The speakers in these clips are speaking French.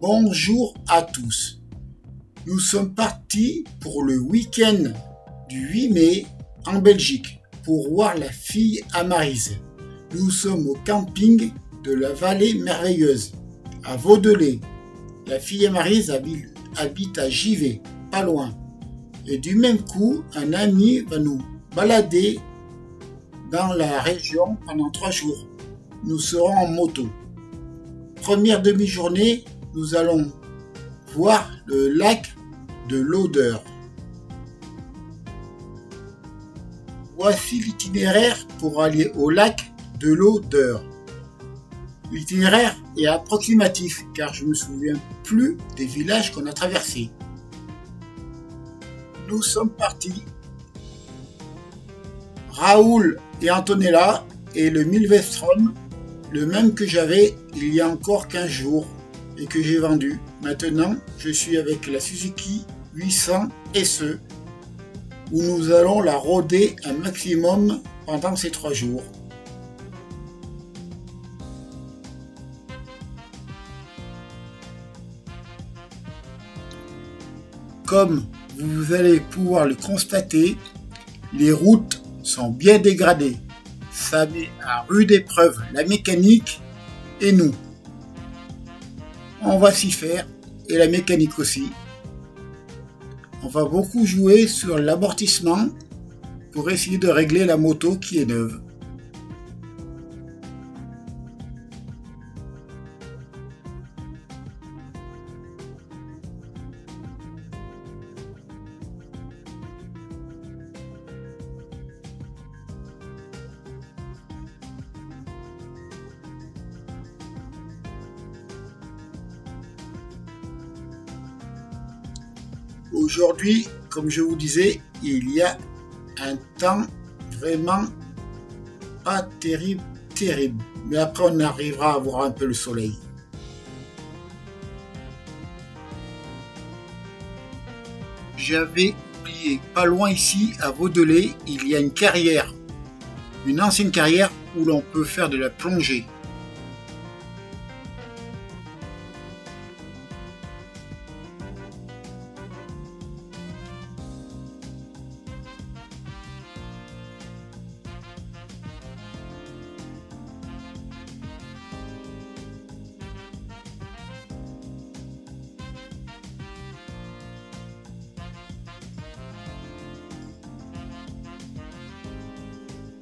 Bonjour à tous. Nous sommes partis pour le week-end du 8 mai en Belgique pour voir la fille Amaryse. Nous sommes au camping de la Vallée Merveilleuse à Vaudelay. La fille Amaryse habite à Givet, pas loin. Et du même coup, un ami va nous balader dans la région pendant 3 jours. Nous serons en moto. Première demi-journée, nous allons voir le lac de l'Odeur. Voici l'itinéraire pour aller au lac de l'Odeur. L'itinéraire est approximatif car je ne me souviens plus des villages qu'on a traversés. Nous sommes partis. Raoul et Antonella et le Milvestrom, le même que j'avais il y a encore 15 jours et que j'ai vendu. Maintenant, je suis avec la Suzuki 800 SE où nous allons la rôder un maximum pendant ces 3 jours. Comme vous allez pouvoir le constater, les routes sont bien dégradées. Ça met à rude épreuve la mécanique et nous. On va s'y faire et la mécanique aussi. On va beaucoup jouer sur l'amortissement pour essayer de régler la moto qui est neuve. Aujourd'hui, comme je vous disais, il y a un temps vraiment pas terrible. Mais après, on arrivera à voir un peu le soleil. J'avais oublié, pas loin ici, à Vaudelay, il y a une carrière. Une ancienne carrière où l'on peut faire de la plongée.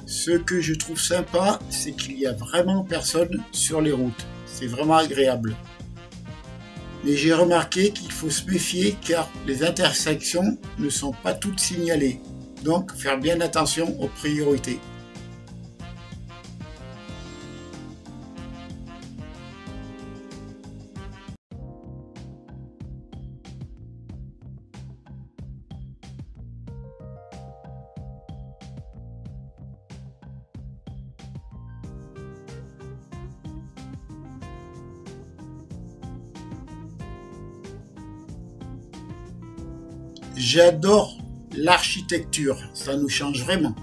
Ce que je trouve sympa, c'est qu'il n'y a vraiment personne sur les routes. C'est vraiment agréable. Mais j'ai remarqué qu'il faut se méfier car les intersections ne sont pas toutes signalées. Donc, faire bien attention aux priorités. J'adore l'architecture, ça nous change vraiment.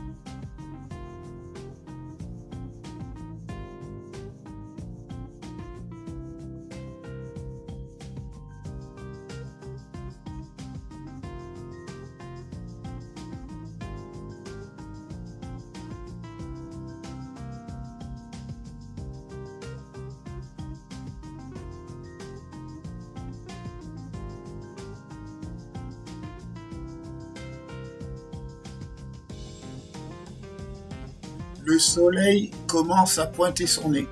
Le soleil commence à pointer son nez.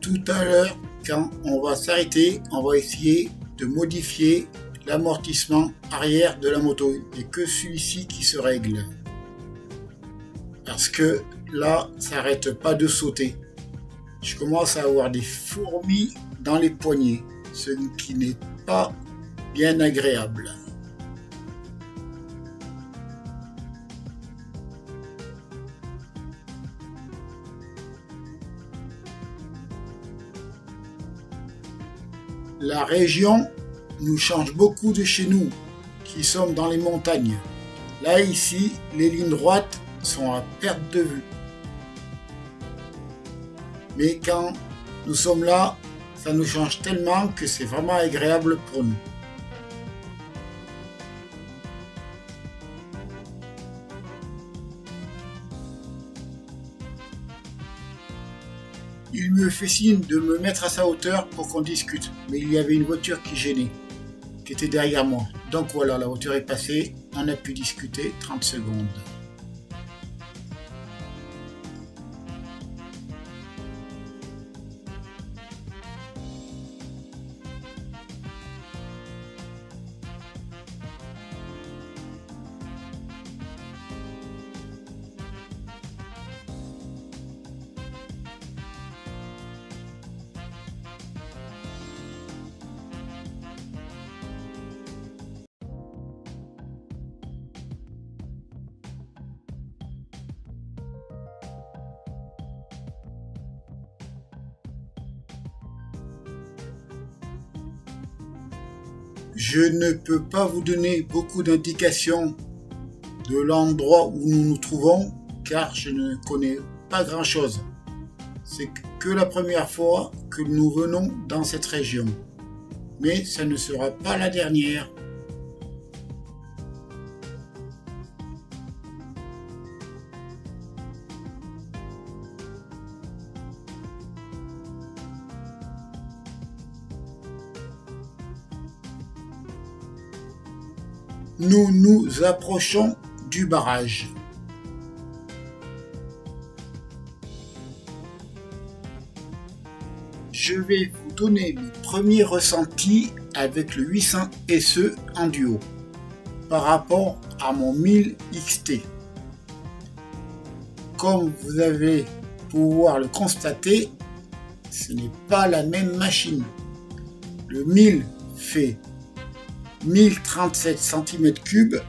Tout à l'heure, quand on va s'arrêter, on va essayer de modifier l'amortissement arrière de la moto. Il n'y a que celui-ci qui se règle. Parce que là, ça n'arrête pas de sauter. Je commence à avoir des fourmis dans les poignets, ce qui n'est pas bien agréable. La région nous change beaucoup de chez nous, qui sommes dans les montagnes. Là, ici, les lignes droites sont à perte de vue. Mais quand nous sommes là, ça nous change tellement que c'est vraiment agréable pour nous. Il me fait signe de me mettre à sa hauteur pour qu'on discute, mais il y avait une voiture qui gênait, qui était derrière moi. Donc voilà, la voiture est passée, on a pu discuter 30 secondes. Je ne peux pas vous donner beaucoup d'indications de l'endroit où nous nous trouvons car je ne connais pas grand chose. C'est que la première fois que nous venons dans cette région. Mais ça ne sera pas la dernière. Nous nous approchons du barrage. Je vais vous donner mes premiers ressentis avec le 800 SE en duo par rapport à mon 1000 XT. Comme vous avez pouvoir le constater, ce n'est pas la même machine. Le 1000 fait 1037 cm3,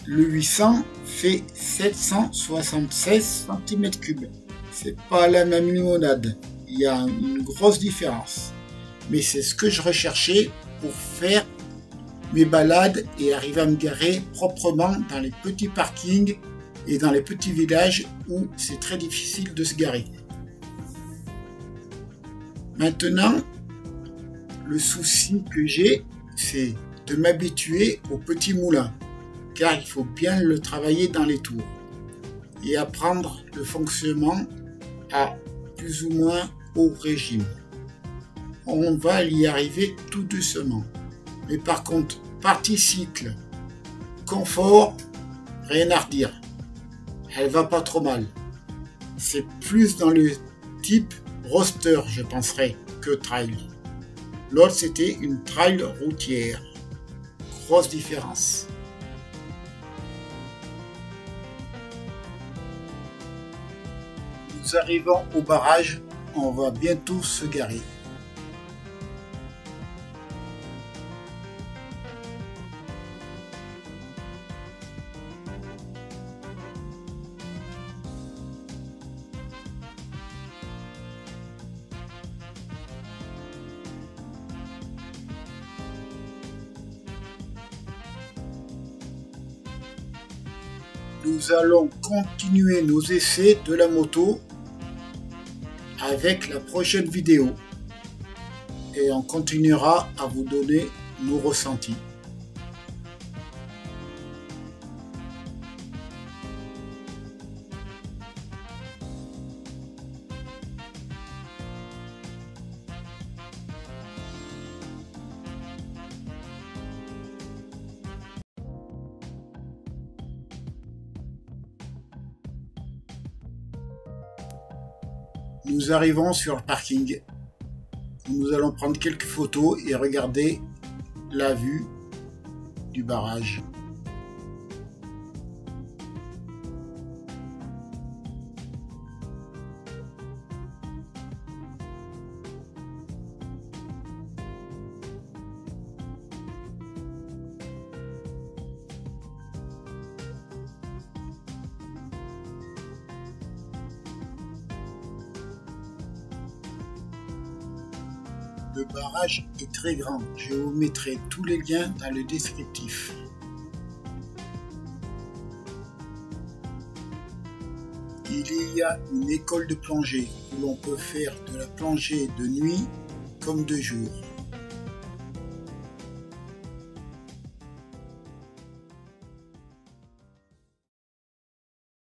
le 800 fait 776 cm3. C'est pas la même limonade, il y a une grosse différence. Mais c'est ce que je recherchais pour faire mes balades et arriver à me garer proprement dans les petits parkings et dans les petits villages où c'est très difficile de se garer. Maintenant, le souci que j'ai, c'est de m'habituer au petit moulin, car il faut bien le travailler dans les tours et apprendre le fonctionnement à plus ou moins haut régime. On va y arriver tout doucement. Mais par contre, partie cycle, confort, rien à redire. Elle va pas trop mal. C'est plus dans le type roster, je penserais, que trail. L'autre, c'était une trail routière. Grosse différence. Nous arrivons au barrage, on va bientôt se garer. Nous allons continuer nos essais de la moto avec la prochaine vidéo et on continuera à vous donner nos ressentis. Nous arrivons sur le parking. Nous allons prendre quelques photos et regarder la vue du barrage. Le barrage est très grand, je vous mettrai tous les liens dans le descriptif. Il y a une école de plongée où l'on peut faire de la plongée de nuit comme de jour.